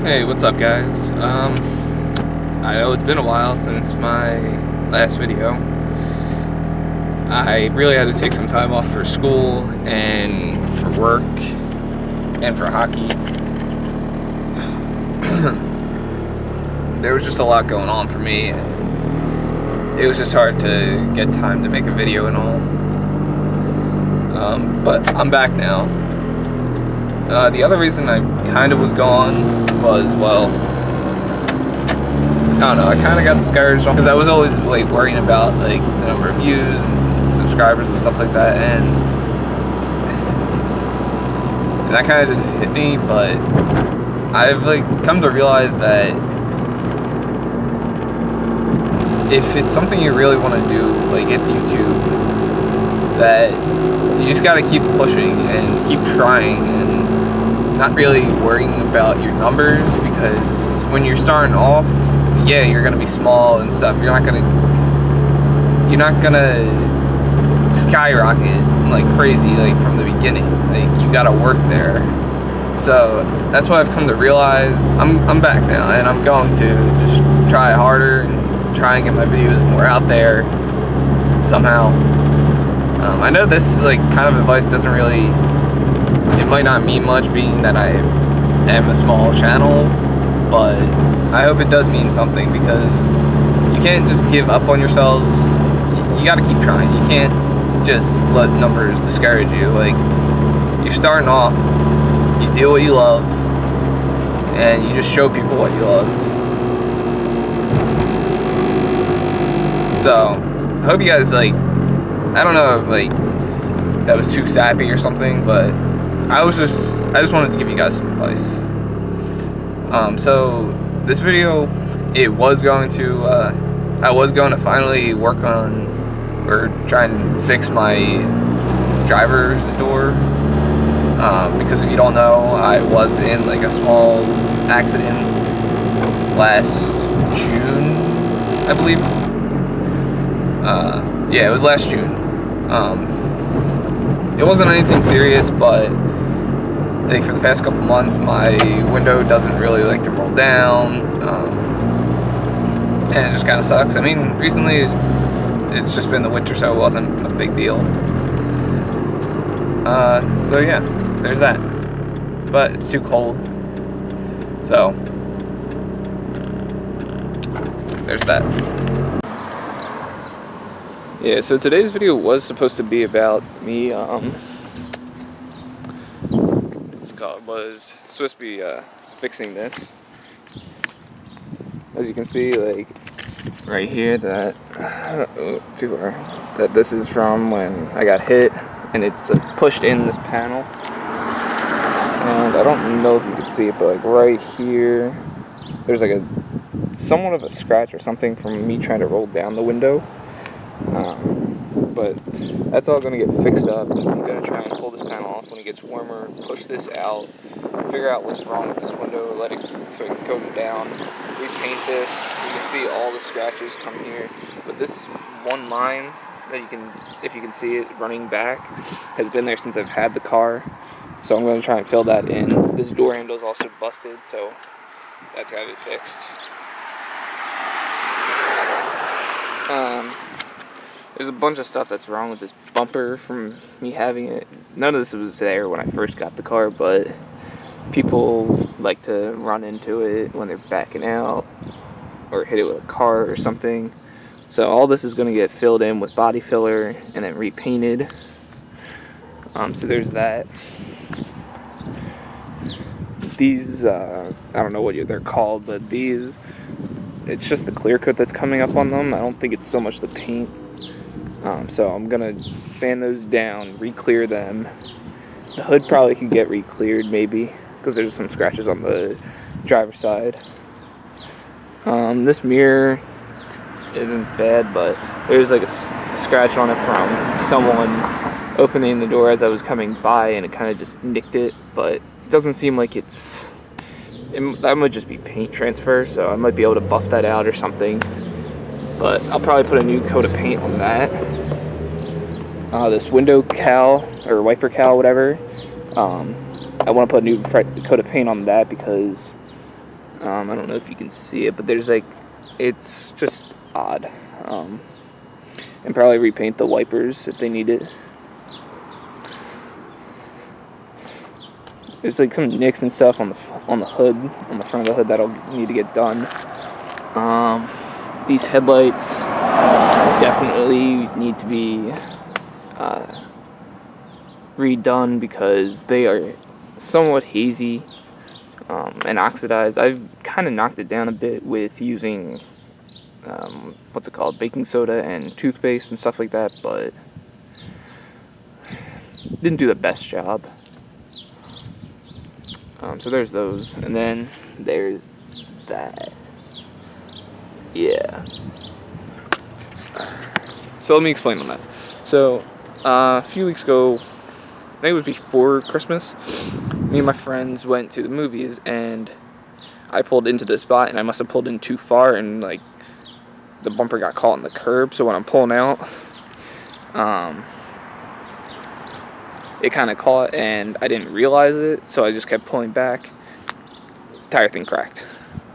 Hey, what's up, guys? I know it's been a while since my last video. I really had to take some time off for school and for work and for hockey. There was just a lot going on for me. It was just hard to get time to make a video and all. But I'm back now. The other reason I kind of was gone was, well, I don't know, I kind of got discouraged because I was always like worrying about like the number of views and subscribers and stuff like that, and that kind of just hit me. But I've like come to realize that if it's something you really want to do, like it's YouTube, that you just gotta keep pushing and keep trying and not really worrying about your numbers, because when you're starting off, yeah, you're gonna be small and stuff. You're not gonna skyrocket like crazy like from the beginning. Like you gotta work there. So that's what I've come to realize. I'm back now, and I'm going to just try harder and try and get my videos more out there somehow. I know this like kind of advice doesn't really, it might not mean much being that I am a small channel, but I hope it does mean something, because you can't just give up on yourselves. You gotta keep trying. You can't just let numbers discourage you. Like, you're starting off, you do what you love, and you just show people what you love. So, I hope you guys like, I don't know if like that was too sappy or something, but I just wanted to give you guys some advice. So this video, I was going to finally work on or try and fix my driver's door. Because if you don't know, I was in like a small accident last June, I believe. Yeah, it was last June. It wasn't anything serious, but I think for the past couple months, my window doesn't really like to roll down, and it just kind of sucks. I mean, recently it's just been the winter, so it wasn't a big deal. So yeah, there's that. But it's too cold, so there's that. Yeah, so today's video was supposed to be about me, was supposed to be fixing this. As you can see, like right here, that that this is from when I got hit, and it's pushed in this panel. And I don't know if you can see it, but like right here, there's like somewhat of a scratch or something from me trying to roll down the window. But that's all going to get fixed up. I'm going to try and pull this panel off when it gets warmer, push this out, figure out what's wrong with this window, let it so it can go down, repaint this. You can see all the scratches come here, but this one line that you can, if you can see it running back, has been there since I've had the car. So I'm going to try and fill that in. This door handle is also busted, so that's got to be fixed. There's a bunch of stuff that's wrong with this bumper from me having it. None of this was there when I first got the car, but people like to run into it when they're backing out or hit it with a car or something. So all this is going to get filled in with body filler and then repainted. So there's that. These, I don't know what they're called, but these, it's just the clear coat that's coming up on them. I don't think it's so much the paint. So I'm gonna sand those down, re-clear them. The hood probably can get re-cleared maybe, because there's some scratches on the driver's side. This mirror isn't bad, but there's like a scratch on it from someone opening the door as I was coming by, and it kind of just nicked it. But it doesn't seem like that might just be paint transfer, so I might be able to buff that out or something. But I'll probably put a new coat of paint on that. This window cowl, or wiper cowl, whatever. I want to put a new coat of paint on that because I don't know if you can see it, but there's like, it's just odd. And probably repaint the wipers if they need it. There's like some nicks and stuff on the hood, on the front of the hood that'll need to get done. These headlights definitely need to be redone because they are somewhat hazy and oxidized. I've kind of knocked it down a bit with using what's it called, baking soda and toothpaste and stuff like that, but didn't do the best job. So there's those, and then there's that. Yeah. So let me explain on that. So a few weeks ago, I think it was before Christmas, me and my friends went to the movies, and I pulled into this spot, and I must have pulled in too far, and like the bumper got caught in the curb. So when I'm pulling out, it kind of caught, and I didn't realize it, so I just kept pulling back. Tire thing cracked.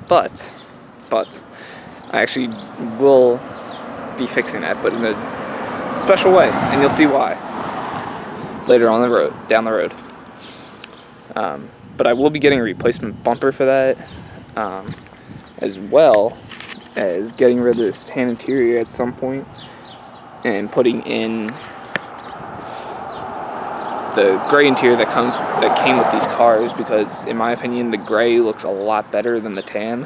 But I actually will be fixing that, but in a special way, and you'll see why later on down the road. But I will be getting a replacement bumper for that, as well as getting rid of this tan interior at some point and putting in the gray interior that came with these cars, because in my opinion the gray looks a lot better than the tan.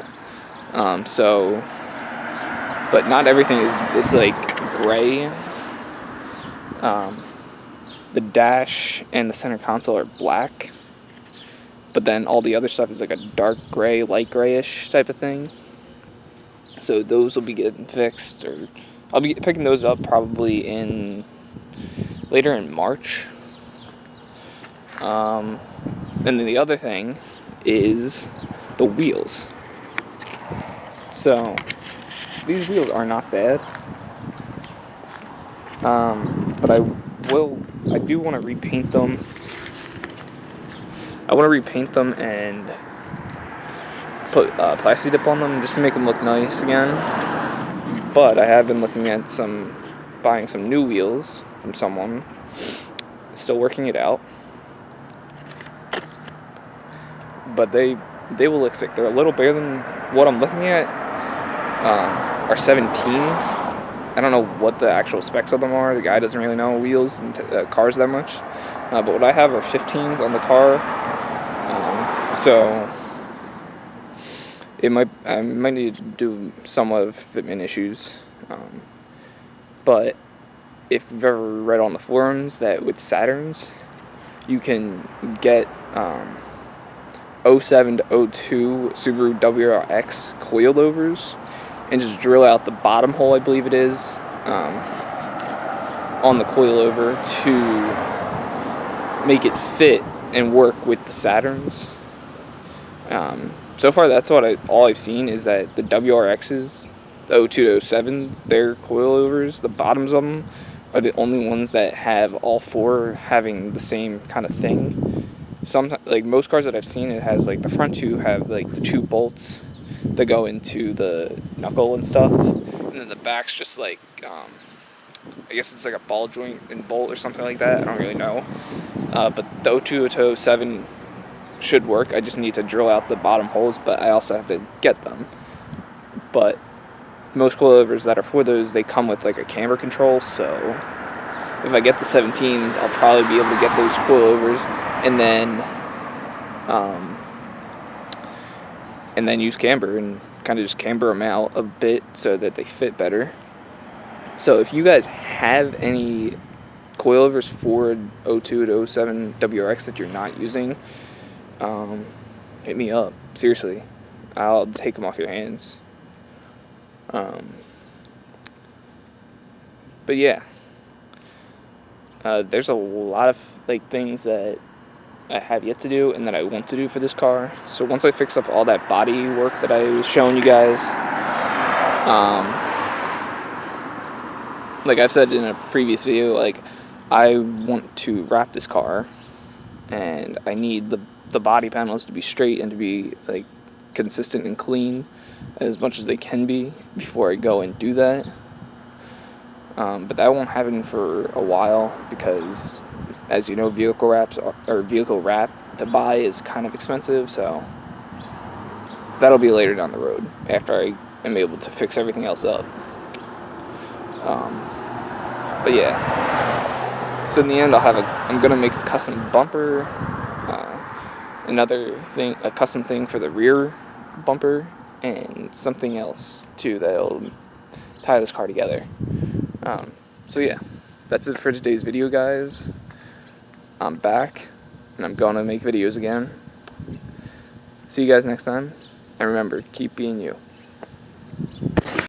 But not everything is this like gray. The dash and the center console are black, but then all the other stuff is like a dark gray, light grayish type of thing. So those will be getting fixed, or I'll be picking those up probably later in March. And then the other thing is the wheels. So these wheels are not bad, but I do want to repaint them. I want to repaint them and put plasti dip on them just to make them look nice again. But I have been looking at buying some new wheels from someone. Still working it out. But they will look sick. They're a little bigger than what I'm looking at. Are 17s. I don't know what the actual specs of them are. The guy doesn't really know wheels and cars that much. But what I have are 15s on the car. So I might need to do somewhat of fitment issues. But if you've ever read on the forums that with Saturns, you can get 07 to 02 Subaru WRX coilovers and just drill out the bottom hole, I believe it is, on the coilover to make it fit and work with the Saturns. So far, that's all I've seen is that the WRXs, the 02 to 07, their coilovers, the bottoms of them, are the only ones that have all four having the same kind of thing. Sometimes, like most cars that I've seen, it has like the front two have like the two bolts that go into the knuckle and stuff, and then the back's just like I guess it's like a ball joint and bolt or something like that. I don't really know, but the 02 to 07 should work. I just need to drill out the bottom holes, but I also have to get them. But most coilovers that are for those, they come with like a camber control, so if I get the 17s, I'll probably be able to get those coilovers and then use camber and kind of just camber them out a bit so that they fit better. So if you guys have any coilovers for 02 to 07 WRX that you're not using, hit me up. Seriously, I'll take them off your hands. But yeah, there's a lot of like things that I have yet to do and that I want to do for this car. So once I fix up all that body work that I was showing you guys, like I've said in a previous video, like I want to wrap this car and I need the body panels to be straight and to be like consistent and clean as much as they can be before I go and do that. But that won't happen for a while because, as you know, vehicle wrap to buy is kind of expensive, so that'll be later down the road after I am able to fix everything else up. But yeah, so in the end I'm gonna make a custom bumper, a custom thing for the rear bumper, and something else too that'll tie this car together. So yeah, that's it for today's video, guys. I'm back, and I'm gonna make videos again. See you guys next time, and remember, keep being you.